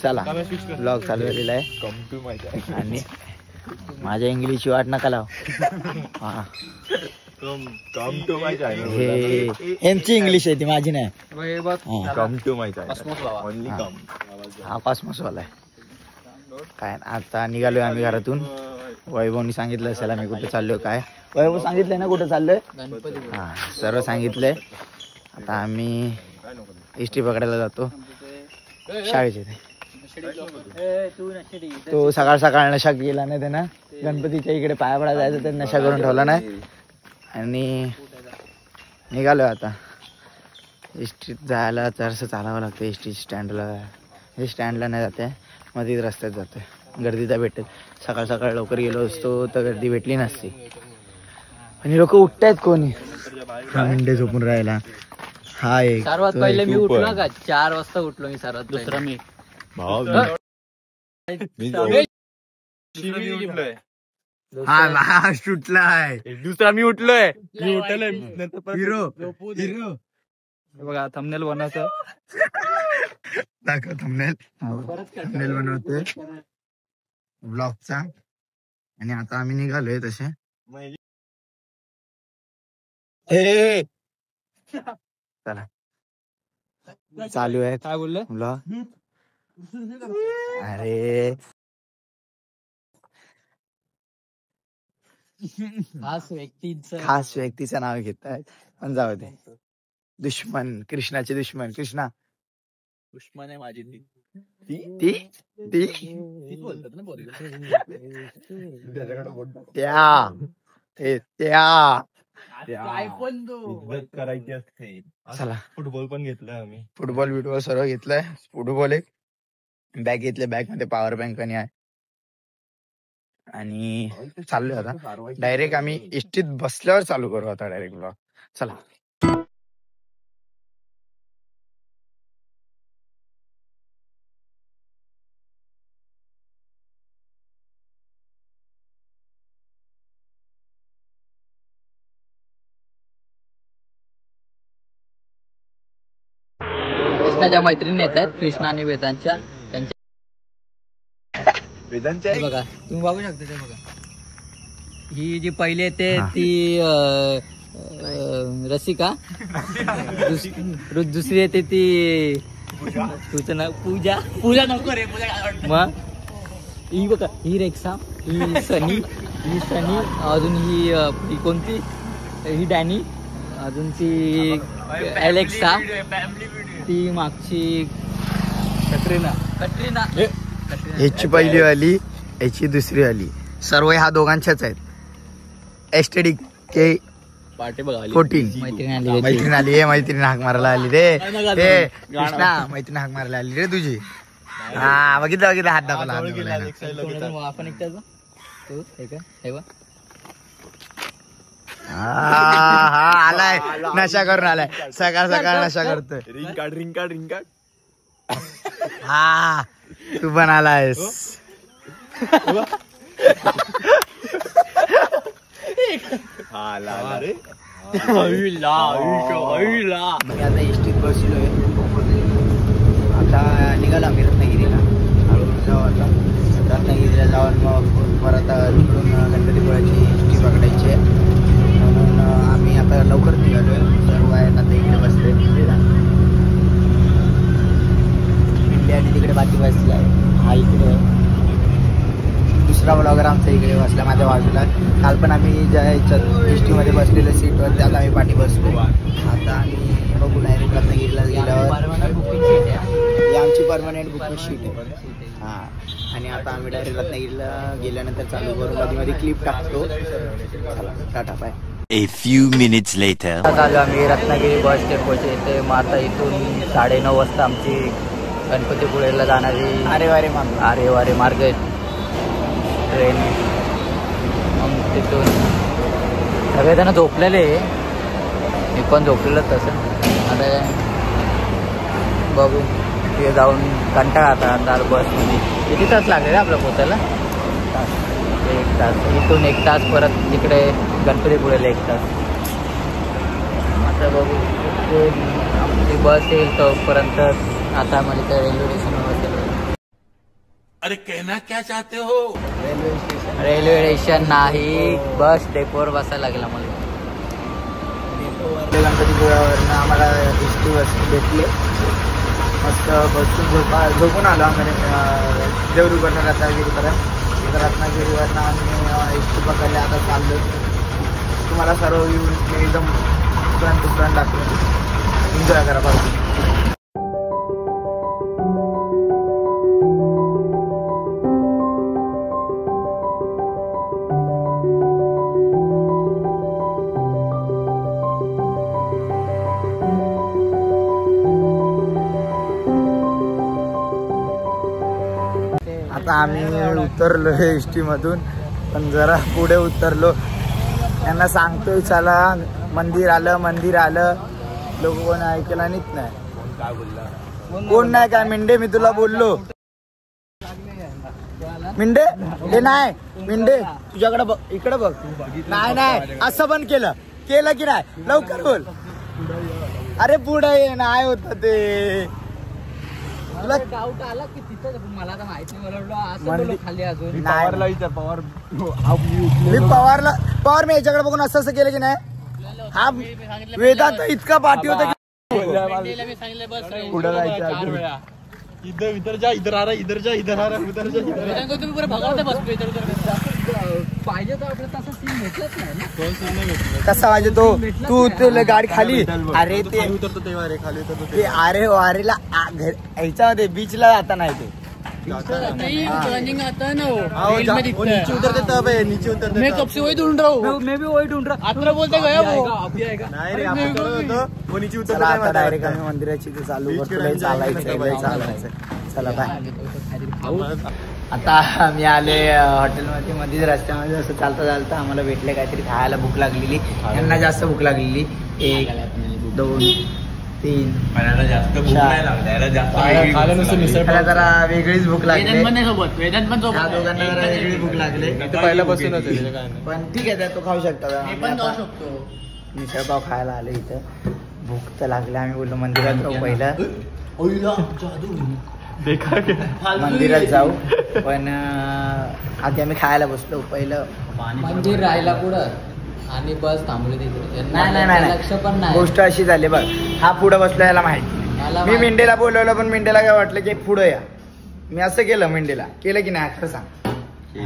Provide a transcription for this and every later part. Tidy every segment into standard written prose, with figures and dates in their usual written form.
चला ब्लॉग चालू झालेला आहे आणि माझ्या इंग्लिश वाट नका लाव. हा हे यांची इंग्लिश आहे ती माझी नाही. हा कॉस्मोस वाला आहे. काय आता निघालोय आम्ही घरातून. वैभवनी सांगितलं असेल आम्ही कुठे चाललोय. काय वैभव सांगितलंय ना कुठे चाललोय. हा सर्व सांगितलंय. आता आम्ही इष्टी पकडायला जातो शाळेचे. तो सकाळ सकाळ नशा गेला नाही त्यानं. गणपतीच्या इकडे पाया पडा जायचं ते नशा करून ठेवला नाही आणि निघालोय आता. इष्टीत जायला जरासं चालावं लागतं. इष्टी स्टँडला हे स्टँडला नाही जाते मध्ये रस्त्यात जाते. गर्दी तर भेटेल. सकाळ सकाळ लवकर गेलो असतो तर गर्दी भेटली नसती. आणि लोक उठतायत कोणी. हा मिंडे झोपून राहिला. हा एक सर्वात पहिले मी उठलो का 4 वाजता उठलो मी सर्वात. दुसरा मी हा सुटलाय. दुसरा मी उठलोय. हिरो बघा थंबनेल बनवतो. दाखव थंबनेल बनवतोय ब्लॉगचा. आणि आता आम्ही निघालोय तसे. चला चालू आहे. काय बोलले ब्लॉग. अरे खास व्यक्तीचं नाव घेत आहेत पण जाऊ दे. दुश्मन कृष्णाचे दुश्मन. कृष्णा दुश्मन आहे माझी. ती बोलतात ना त्या करायची असते. चला फुटबॉल पण घेतलाय आम्ही. फुटबॉल सर्व घेतलंय. फुटबॉल एक बॅग घेतले. बॅग मध्ये पॉवर बँक पण आहे. आणि चाललोय आता डायरेक्ट आम्ही इष्टीत बसल्यावर चालू करू आता डायरेक्ट ब्लॉग. चला कृष्णाच्या मैत्रिणी येत आहेत. कृष्णा आणि वेदांच्या. त्यांच्या बघा तुम्ही बघू शकता ते. बघा ही जी पहिली येते ती रसिका. दुसरी येते ती तुझं नाव पूजा नको रे. मग ही बघा ही रेक्षा. ही सनी. अजून ही कोणती ही डॅनी. अजून ती एलेक्सा. ती मागची कटरीना. याची पहिली आली याची दुसरी आली. सर्व ह्या दोघांच्याच आहेत. एसटीडी के 14 मैत्रीण आली. हे मैत्रीण हाक मारायला आली रे. ते कृष्णा मैत्रीण हाक मारायला आली रे तुझी. हा बघितलं हात दाखवला. आपण हा आलाय नशा करून आलाय. सकाळ सकाळ नशा करतोय. Ring card. हा तू पण आलायस. आता इष्टीत बसलोय. आता निघाला आम्ही रत्नागिरीला. रत्नागिरीला जाऊन मग परत तिकडून गणपतीपुळ्याची इष्टी पकडायची आहे. म्हणून आम्ही आता लवकर निघालोय. सर्व आहेत आता इकडे बसले. इंडिया आणि तिकडे बाकी बसली आहे. हा इकडे दुसरा ब्लॉगर आमचा इकडे बसला माझ्या बाजूला. काल पण आम्ही ज्या ह्याच्यात इष्टीमध्ये बसलेल्या सीटवर त्यात आम्ही पाठी बसलो. आता आम्ही बघू डायरेक्ट रत्नागिरीला गेल्यावर ही आमची परमनंट बुकिंग शीट आहे. हा आणि आता आम्ही डायरेक्ट रत्नागिरीला गेल्यानंतर चालू करू. मध्ये क्लिप टाकतो. चला टाटा bye. A few minutes later. चालू आम्ही रत्नागिरी बस स्टँड पोहोचले. मग आता इथून 9:30 वाजता आमची गणपतीपुळेला जाणारी अरे वारे मार्ग ट्रेन. मग तिथून सगळेजण झोपलेले. मी पण झोपलेलं तसं. आता बघू तिथे जाऊन कंटाळा आता बसमध्ये. किती तास लागले आपलं पोचायला. 1 तास. इथून 1 तास परत तिकडे गणपतीपुळेला 1 तास. आता बघू आमची बस येईल तोपर्यंत. आता म्हणजे त्या रेल्वे स्टेशनवर अरे कहना क्या चाहते हो? रेल्वे स्टेशन नाही, बस डेपोवर बसायला लागला मला. गणपतीपुळ्यावरनं आम्हाला एस टी बस भेटले. मस्त बसून झोपून आलो आम्ही देवरुगडनं रत्नागिरीपर्यंत. रत्नागिरीवरनं आम्ही एस टी पकडले. आता चाललो. तुम्हाला सर्व येऊन एकदम तुरंत दाखवून एन्जॉय करा बघा. आता आम्ही उतरलो एस टी मधून, पण जरा पुढे उतरलो. त्यांना सांगतोय चला मंदिर आलं. लोक कोण ऐकला नीच नाही. कोण नाही काय मिंडे, मी तुला बोललो मिंडे. हे नाही मिंडे, तुझ्याकडे बघ, इकडे बघ. नाही असं पण केलं की नाही. लवकर बोल. अरे पुढे ये. नाही होत ते. तुला डाऊट आला की तिथं मला तर माहित नाही. मंदिर खाली अजून मी पवार मी याच्याकडे बघून असं केलं की नाही. हा वेदांत इतका पाठी होता की पुढे जायचं. इधर जा, इधर आ रहा. पाहिजे तर आपलं तसं सीन भेटलंच नाही. कसा पाहिजे तो. तू ते गाडी खाली. अरे ते उतरतो तेव्हा रे, खाली उतरतो ते अरे वारीला ह्याच्यामध्ये बीचला जाता नाही ते. आता ना नीचे उतरते तब है, नीचे उतरते. मैं कब से वही ढूंढ रहा हूँ. मैं भी वही ढूंढ रहा. आपल्याला बोलते गया वो. नाही रे, आपण करत होतो वो नीचे चला उतरतो. आता डायरेक्ट आम्ही मंदिराची इथे चालू करतो. चालायचं. चला बाय. आता मी आले हॉटेलमध्ये. मध्ये रस्त्यामध्ये असं चालता आम्हाला भेटले काहीतरी खायला. भूक लागलेली. यांना जास्त भूक लागलेली. 1 2 3 जास्त भूक नाही लागली. त्याला जरा वेगळीच भूक लागली. वेदांत पण ह्या दोघांना जरा वेगळी भूक लागली. पहिल्यापासूनच पण ठीक आहे, तो खाऊ शकता. पण जाऊ शकतो. मिसळपाव खायला आले इथं. भूक तर लागली. आम्ही बोललो मंदिरात जाऊ पहिलं. मंदिरात जाऊ, पण आधी आम्ही खायला बसलो पहिलं. मंदिर राहिला पुढं आणि बस थांबली तिथे. नाही लक्ष पण नाही. गोष्ट अशी झाली बघ. हा पुढं बसला याला माहिती. मी मिंडेला बोलवलं, पण मिंडेला काय वाटलं की पुढं या. मी असं केलं मिंडेला. केलं की नाही खरं सांग.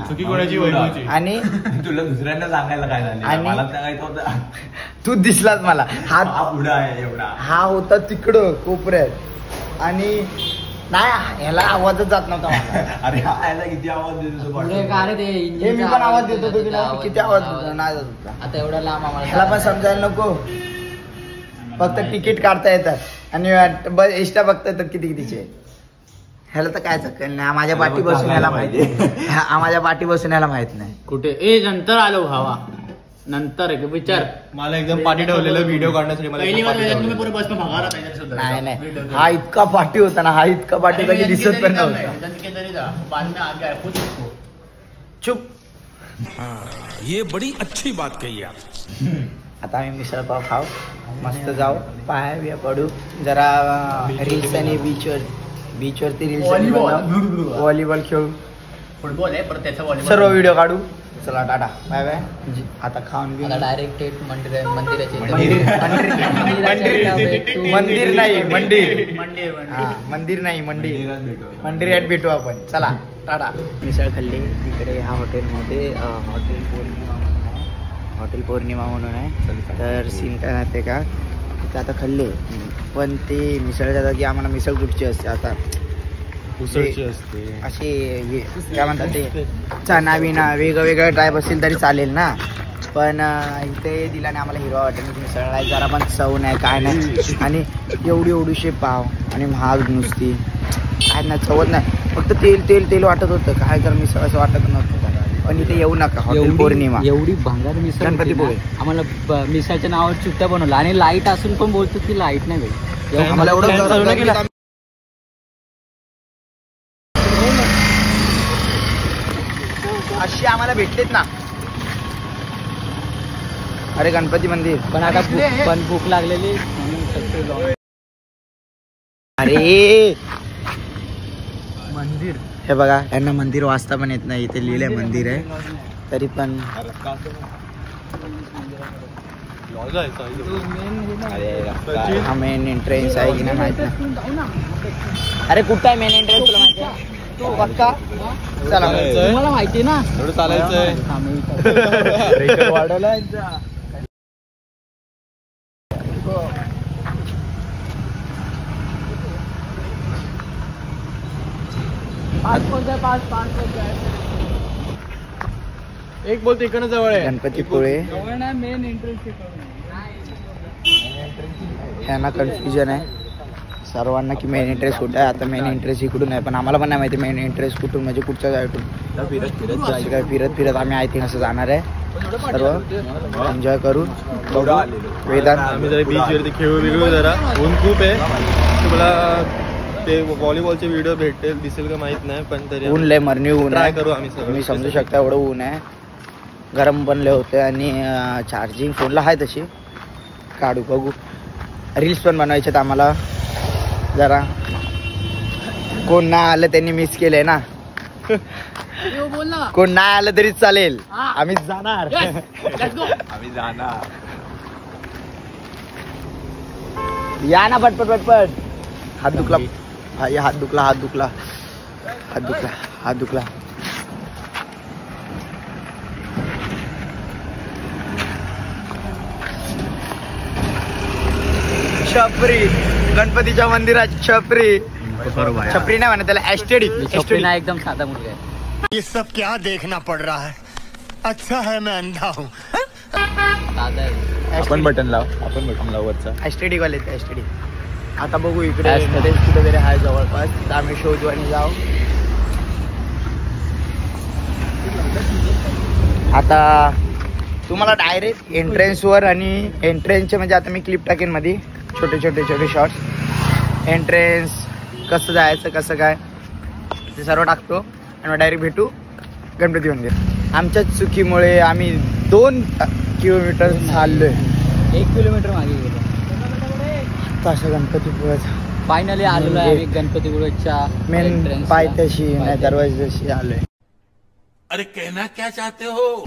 चुकी कोणाची वैभवची. आणि तुला दुसऱ्यांना सांगायला काय झालं. मला सांगायचं होतं. तू दिसलाच मला. हा पुढं आहे एवढा. हा होता तिकडं कोपऱ्यात. आणि नाही ह्याला आवाजच जात नव्हता मला. अरे याला किती आवाज देतो पुढे का रे ते हे इंजिन. मी पण आवाज देत होतो तिला. किती आवाज नाही जात होता. आता एवढा लांब आम्हाला ह्याला पण समजायला नको. फक्त तिकीट काढता येतात आणि बस एसट्या बघता येतात कितीचे. ह्याला तर काय चक्कर नाही. माझ्या पाठी बसून यायला माहिती. माझ्या पाठी बसून यायला माहित नाही. कुठे नंतर आलो भावा. नंतर विचार. मला एकदम पाठी ठेवलेलं व्हिडिओ काढण्यासाठी. नाही हा इतका पाठी होता ना. हा इतका पाठी होता की दिसत पण नव्हता. चुप. ये बड़ी अच्छी बात कही आप. आता आम्ही मिसळपाव खाऊ. मस्त जाऊ. पाया बिया पडू. जरा रील्स आणि बीचवरती रील्स व्हॉलीबॉल खेळू. फुटबॉल आहे पर त्याचा सर्व व्हिडिओ काढू. चला टाटा बाय बाय. आता खाऊन घेऊ. डायरेक्ट मंदिराचे मंदिर नाही मंदिरात भेटू आपण. चला टाटा. मिसळ खाल्ली इकडे. ह्या हॉटेलमध्ये हॉटेल पौर्णिमा म्हणून आहे. तर सीन काय राहते का तिथं आता खाल्ले, पण ते मिसळच्या जागी आम्हाला मिसळ कुठची असते आता उसळची असते. अशी काय म्हणतात ते चना बिना वेगवेगळं टाईप असेल तरी चालेल ना. पण इथे दिल्याने आम्हाला हिरवा हॉटेल मिसळला जरा पण चव नाही काय नाही. आणि एवढीशे पाव आणि महाग नुसती काय नाही. चवत नाही. फक्त तेल वाटत होतं. काय कर मिसळ असं वाटत नव्हतं. पण इथे येऊ नका. हॉटेल पौर्णिमा एवढी भंगार मिसळ. गणपतीपुळे आम्हाला मिसळच्या नावावर चुट्ट्या बनवलं आणि लाईट असून पण बोलतो की लाईट नाही भेट. आम्हाला एवढं अशी आम्हाला भेटलेत ना. अरे गणपती मंदिर पण आता पण भूक लागलेली म्हणून अरे मंदिर हे बघा यांना मंदिर वाचता पण येत नाही, इथे लिहिलंय मंदिर आहे तरी पण हा मेन एंट्रेन्स आहे की नाही माहित नाही. अरे कुठं आहे मेन एंट्रेन्स तुला माहिती आहे? तू पक्का चला तुम्हाला माहिती ना एवढं चालायचंय. वाढवला एक बोलतो इकडनं जवळ आहे. गणपतीपुळे मेन एंट्रन्स ह्यांना कन्फ्युजन आहे सर्वांना की मेन एंट्रेन्स कुठं आहे. आता मेन एंट्रेन्स इकडून आहे पण आम्हाला पण नाही माहिती मेन एंट्रेन्स कुठून म्हणजे कुठच्या जायटून. असं काय फिरत फिरत आम्ही आय थिंक असं जाणार आहे. सर्व एन्जॉय करून बघू. वेदांत आम्ही जरा बीच वरती खेळू बिळू जरा. ऊन खूप आहे. तुम्हाला ते व्हॉलीबॉलचे व्हिडिओ भेटेल दिसेल का माहित नाही पण तरी ऊन लय मरणी ऊन ट्राय आहे. करू आम्ही सगळं. तुम्ही समजू शकता एवढं ऊन आहे. गरम बनले होते आणि चार्जिंग फोनला आहे तशी. काढू बघू. रील्स पण बनवायचे आहेत आम्हाला. जरा कोण नाही आलं त्यांनी मिस केलंय ना. कोण नाही आलं तरी चालेल आम्ही जाणार. आम्ही जाणार. या ना पटपट पटपट. हात दुखला भाई, हात दुखला हात दुखला हात दुखला हात दुखला. छपरी गणपतीच्या मंदिरात छपरी. छपरी नाही म्हणा त्याला एस्टेडिक. एकदम साधा मुलगा आहे. ये सब क्या देखना पड़ रहा है. अच्छा है मैं अंधा हूँ. साधा आहे. आपण बटन लाव वरचा. एस्टेडिक वाले ते एस्टेडिक. आता बघू इकडे कुठेतरी आहे जवळपास तर आम्ही शोधू आणि जाऊ. आता तुम्हाला डायरेक्ट एंट्रन्सवर आणि एंट्रन्सचे म्हणजे आता मी क्लिप टाकेन मध्ये छोटे छोटे छोटे शॉर्ट्स. एंट्रन्स कसं जायचं कसं काय ते सर्व टाकतो आणि डायरेक्ट भेटू गणपती मंदिर. आमच्या चुकीमुळे आम्ही 2 किलोमीटर चाललोय. 1 किलोमीटर मागे गेलो. तसं गणपतीपुळ्याचा फायनली आलेलो आहे आम्ही गणपतीपुळेच्या मेन पायथ्याशी नाही दरवाजाशी आलोय. अरे कहना क्या चाहते हो?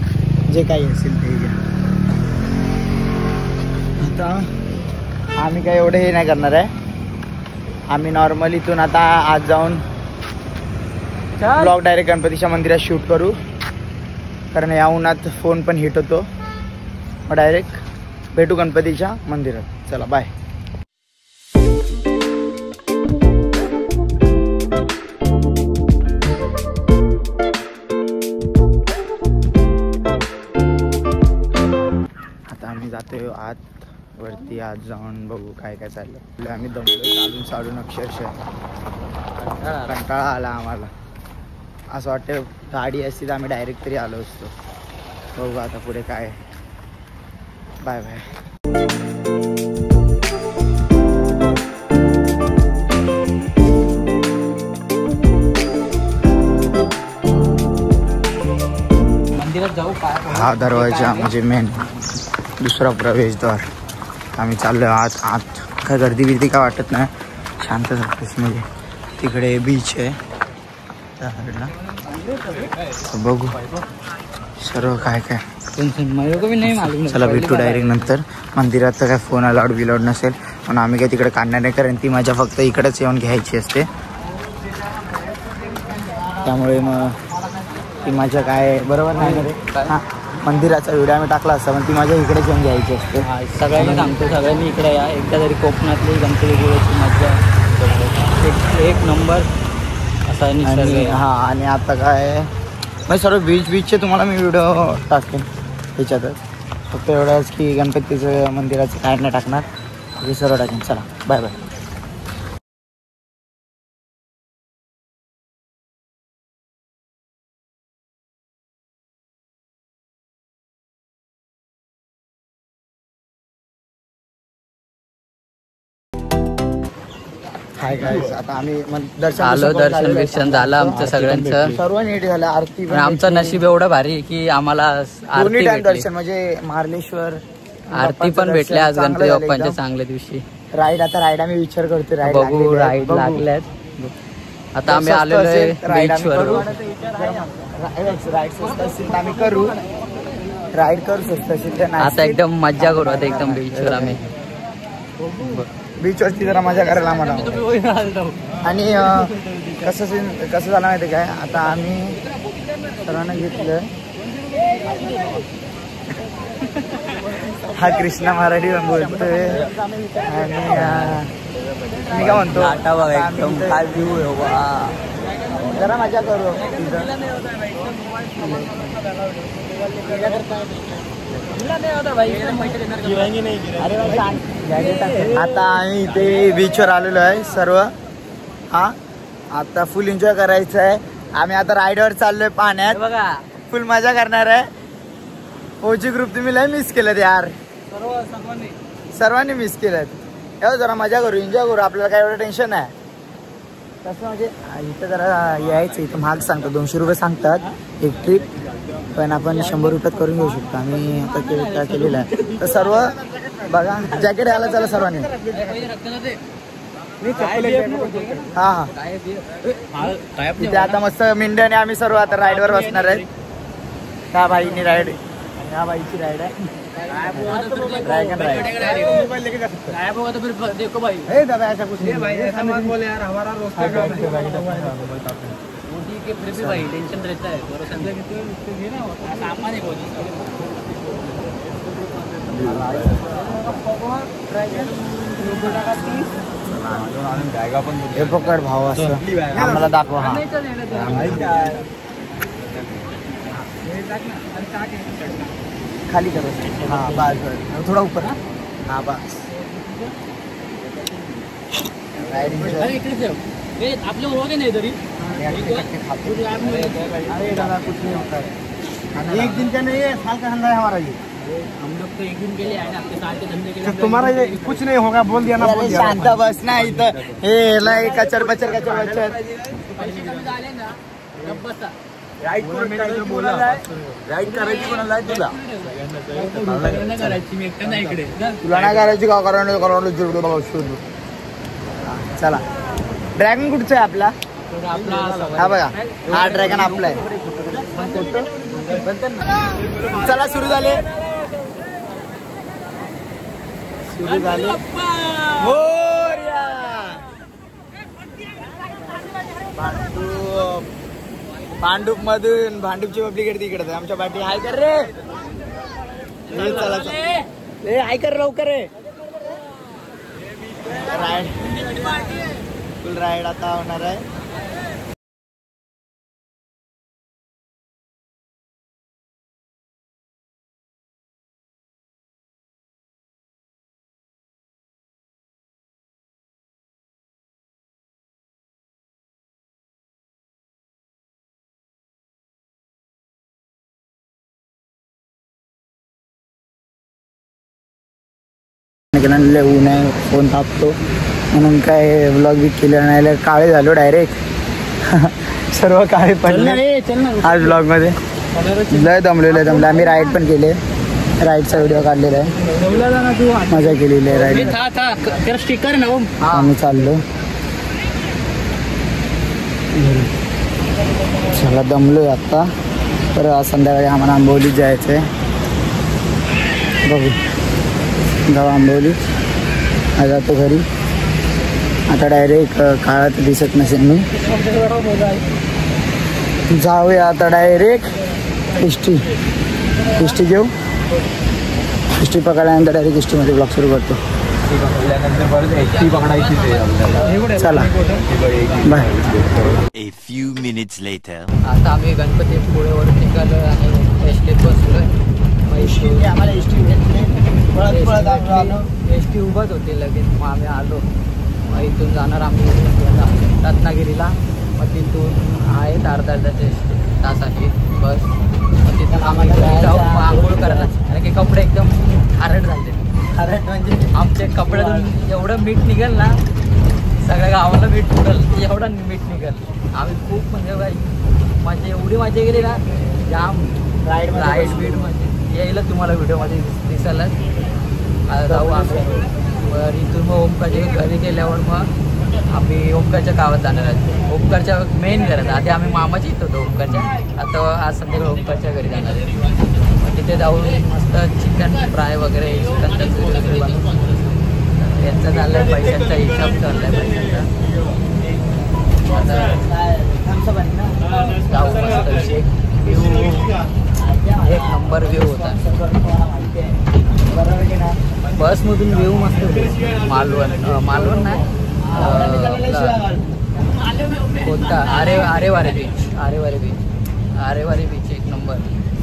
जे काही असेल ते घ्या. आता आम्ही काही एवढं हे नाही करणार आहे. आम्ही नॉर्मल इथून आता आज जाऊन ब्लॉग डायरेक्ट गणपतीच्या मंदिरात शूट करू कारण या उन्हात फोन पण हिट होतो. मग डायरेक्ट भेटू गणपतीच्या मंदिरात. चला बाय. आता आम्ही जातोय आत वरती. आज जाऊन बघू काय काय चाललं. आम्ही दमलो चालून अक्षरशः कंटाळा आला आम्हाला. असं वाटतं गाडी असती तर आम्ही डायरेक्ट तरी आलो असतो. बघू आता पुढे काय. Bye bye. मंदिरात जाऊ काय. हा दरवाजा म्हणजे मेन दुसरा प्रवेशद्वार. आम्ही चाललो आत. आत काय गर्दी बिर्दी काय वाटत नाही. शांत झालीस म्हणजे तिकडे बीच आहे त्या साईडला. बघू सर्व काय काय. चला भेटू डायरेक्ट नंतर. मंदिरात तर काय फोन अलाउड बिलाउड नसेल म्हणून आम्ही काय तिकडे काढणार नाही कारण ती मजा फक्त इकडेच येऊन घ्यायची असते. त्यामुळे मग ती मजा काय बरोबर नाही ना रे. हां मंदिराचा व्हिडिओ आम्ही टाकला असता पण ती मजा इकडेच येऊन घ्यायची असते. सगळ्यांनी सांगतो सगळ्यांनी इकडे या एकदा तरी. कोकणातली गणपतीपुळेची मजा एक नंबर असा निसर्ग. हां आणि आता काय म्हणजे सर्व बीचचे तुम्हाला मी व्हिडिओ टाकेन त्याच्यातच. फक्त एवढंच की गणपतीचं मंदिराचं काय नाही टाकणार. हे सर्व टाकेन. चला बाय बाय. Hi guys. आता आम्ही दर्शन आलो. दर्शन झालं आमचं सगळ्यांचं. सर्व नीट झालं. आरती पण आमचं नशीब एवढं भारी की आम्हाला आरती भेटली. दर्शन म्हणजे मार्लेश्वर आरती पण भेटल्या आज गणपती बाप्पांच्या चांगल्या दिवशी. राईड आता राईड आम्ही विचार करतोय. बघू राईड लागल्यात. आता आम्ही आलेलो आहे राईड बीचवर. स्वस्त असेल तर आम्ही करू, राईड करू स्वस्त असेल तर नाही. आता एकदम मज्जा करू आता एकदम बीचवर आम्ही. बीचवरची जरा मजा करायला म्हणा. आणि कसं झालं माहिती काय, आता आम्ही सर्वांना घेतलं. हा कृष्णा मराठी बोलतोय आणि मी काय म्हणतो लाटा बघा एकदम काय व्ह्यू आहे वा. जरा मजा करू. आता आम्ही इथे बीचवर आलेलो आहे सर्व. हा आता फुल एन्जॉय करायचं आहे. आम्ही आता राईडवर चाललोय पाण्यात, बघा फुल मजा करणार आहे. ओजी ग्रुप तुम्ही लय मिस केलं यार, सर्वांनी मिस केलं. जरा मजा करू, एन्जॉय करू. आपल्याला काय एवढं टेन्शन आहे तसं. म्हणजे इथं जरा यायचं, इथं महाग सांगतात, 200 रुपये सांगतात एक ट्रिप, पण आपण 100 रुपयात करून घेऊ शकतो. आम्ही आता केलेलं आहे. तर सर्व बघा जॅकेट घ्यायला चला सर्वांनी. हा हा इथे आता मस्त मिंड्याने आम्ही सर्व आता राईडवर बसणार आहेत. त्या बाईनी राईड, ह्या बाईची राईड आहे ड्रॅगन राईड. हे पकड भाव असं आम्हाला दाखवा. हा खाली करो. हा बस थोडा ऊपर. हा बस आपले ओळख नाही तरी एक दिन का नहीं है, साल का धंधा है हमारा ये. हम लोग तो एक दिन के लिए आए ना, आपके साल के धंधे के लिए. तुम्हारा ये कुछ नहीं होगा, बोल दिया ना. शांत बस ना इथं. हे कचर बचर राईड करायची कोणाला आहे तुला? तुला नाही करायची का? करून चला. ड्रॅगन कुठचा आहे आपला? हा बघा, हा ड्रॅगन आपला आहे. चला सुरू झाले. भांडूप मधून भांडूपची पब्लिक तिकडे आमच्या पाठी. हाय कर रे. चला हाय कर लवकर रे. राईड फुल राईड आता होणार आहे. ऊन आहे, फोन तापतो म्हणून काय व्लॉग बी केलं नाही. काळे झालो डायरेक्ट सर्व काळे पडले आज ब्लॉग मध्ये. लय दमलेलं. आम्ही राईड पण केले, राईडचा व्हिडिओ काढलेला आहे, मजा केलेली आहे राईड. स्टिकर ना आम्ही चाललो. चला दमलोय आता. तर आज संध्याकाळी आम्हाला आंबोलीत जायचं आहे. बघू जाऊ आंबोली. जातो घरी. आता डायरेक्ट काळात दिसत नसेल मी. जाऊया आता डायरेक्ट इष्टी घेऊ. इष्टी पकडायनंतर डायरेक्ट इष्टीमध्ये ब्लॉग सुरू करतो. चला bye. A few minutes later. आता आम्ही गणपती पुळेवरून निघालो आणि एसटीत बसलोय. आम्हाला एसटी उभंच होती लगेच. मग आम्ही आलो. मग इथून जाणार आम्ही रत्नागिरीला. मग तिथून आहेत अर्धा तासाची बस. मग तिथून आम्ही जाऊ आंघोळ करायला. कारण की कपडे एकदम खारट झाले. खारट म्हणजे आमच्या कपड्यातून एवढं मीठ निघेल ना, सगळ्या गावाला मीठ निघेल एवढं मीठ निघेल. आम्ही खूप म्हणजे एवढी मजा गेली ना, जाम राईड बीड म्हणजे यायला तुम्हाला व्हिडिओमध्ये दिसायलाच. जाऊ आम्ही. इथून मग ओमकाच्या घरी गेल्यावर मग आम्ही ओमकारच्या गावात जाणार आहोत. ओमकारच्या मेन घरात आधी आम्ही मामाची येत होतो ओमकारच्या. आता आज संध्याकाळी ओमकारच्या घरी जाणार आहे. मग तिथे जाऊन मस्त चिकन फ्राय वगैरे चिकन तंदूरी वगैरे बनवून यांचा चाललाय पैशांचा हिसाब चाललाय पैशांचा. आता जाऊ मस्त व्ह्यू एक नंबर व्ह्यू होता. बसमधून व्ह्यू मस्त होते. मालवण नाही कोणता आरेवारे बीच एक नंबर.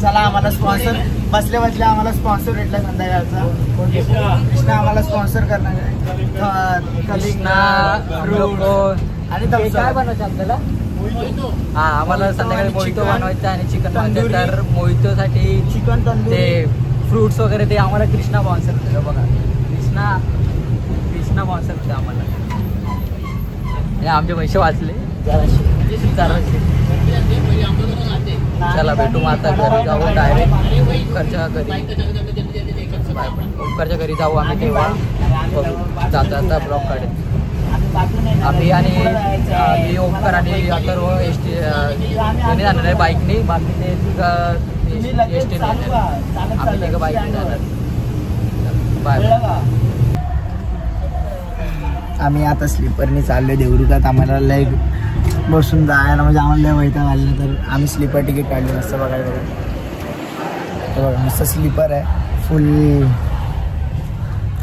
चला आम्हाला स्पॉन्सर बसल्या आम्हाला स्पॉन्सर भेटला संध्याकाळचा. कृष्णा आम्हाला स्पॉन्सर करणार आहे. कृष्णा आणि काय बनवायचं आपल्याला. हा आम्हाला संध्याकाळी मोहितो बनवायचा आणि चिकन बनवायचं. तर मोहितोसाठी चिकन तंदूर ते फ्रुट्स वगैरे ते आम्हाला कृष्णा स्पॉन्सर होतं. बघा कृष्णा स्पॉन्सर होतं आम्हाला. आमचे पैसे वाचले जराशे. चला भेटू मग आता घरी जाऊ डायरेक्ट ओमकारच्या घरी जाऊ आम्ही. तेव्हा जाता ब्लॉग काढेल आम्ही. आणि ओमकार आणि अथर्व एसटी त्याने जाणार आहे बाईकने. बाकी ते तिघं एसटी आम्ही तिघं बाईकने जाणार. बाय. आम्ही आता स्लीपरने चाललो देवरुखात. आम्हाला लय बसून जायला म्हणजे आम्हाला लय वैताग आलेला. तर आम्ही स्लीपर तिकीट काढले मस्त बघायला. तर बघा मस्त स्लीपर आहे फुल.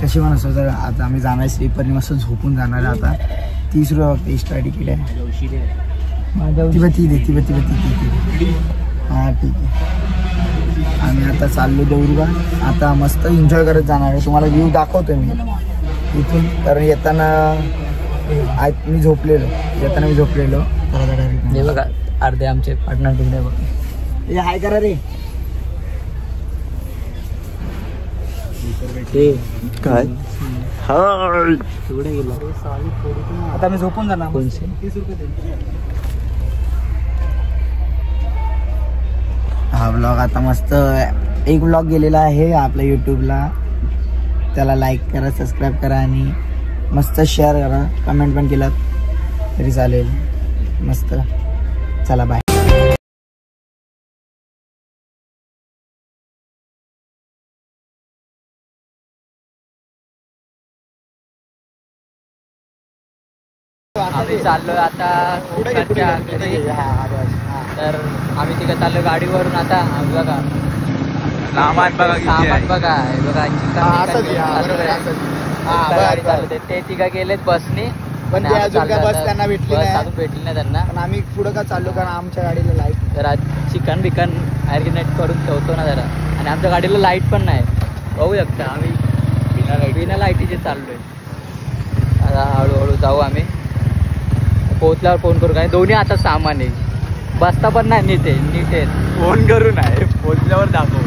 कशी पण असो तर आता आम्ही जाणार स्लीपरने मस्त झोपून जाणार आहे. आता 30 रुपये फक्त एक्स्ट्रा तिकीट आहे. ती हां ठीक आहे. आम्ही आता चाललो देवरुखा. आता मस्त एन्जॉय करत जाणार आहे. तुम्हाला व्ह्यू दाखवतो मी इथून. कारण येताना मी झोपलेलो. हे बघा अर्धे आमचे पार्टनर तिकडे बघा. हे हाय करा रे. काय पुढे गेलो. आता मी झोपून जाणार. 30 रुपये. हा ब्लॉग आता मस्त एक ब्लॉग गेलेला आहे आपल्या यूट्यूबला. त्याला लाईक करा, सबस्क्राईब करा आणि मस्त शेअर करा. कमेंट पण केलात तरी चालेल. मस्त चला बाय. आम्ही चाललोय आता ओमकारच्या घरी. तर आम्ही तिकडे चाललो गाडीवरून. आता बघा सामान बघा. हे बघा चिकन ते तिघं गेलेत बसनी. पण ते अजून काय बस त्यांना भेटली नाही त्यांना. पण आम्ही पुढे का चाललो कारण आमच्या गाडीला लाईट. जरा चिकन बिकन मॅरिनेट करून ठेवतो ना जरा. आणि आमच्या गाडीला लाईट पण नाही. बघू शकता आम्ही बिना लाईटीचे चाललोय. आता हळूहळू जाऊ आम्ही. पोहोचल्यावर फोन करू. काय दोन्ही आता सामान आहे. बसता पण नाही नीट आहे. फोन करू नाही. पोहोचल्यावर दाखवू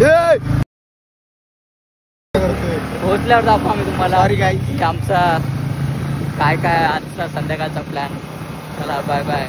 आम्ही तुम्हाला आमचा काय आजचा संध्याकाळचा प्लॅन. चला बाय बाय.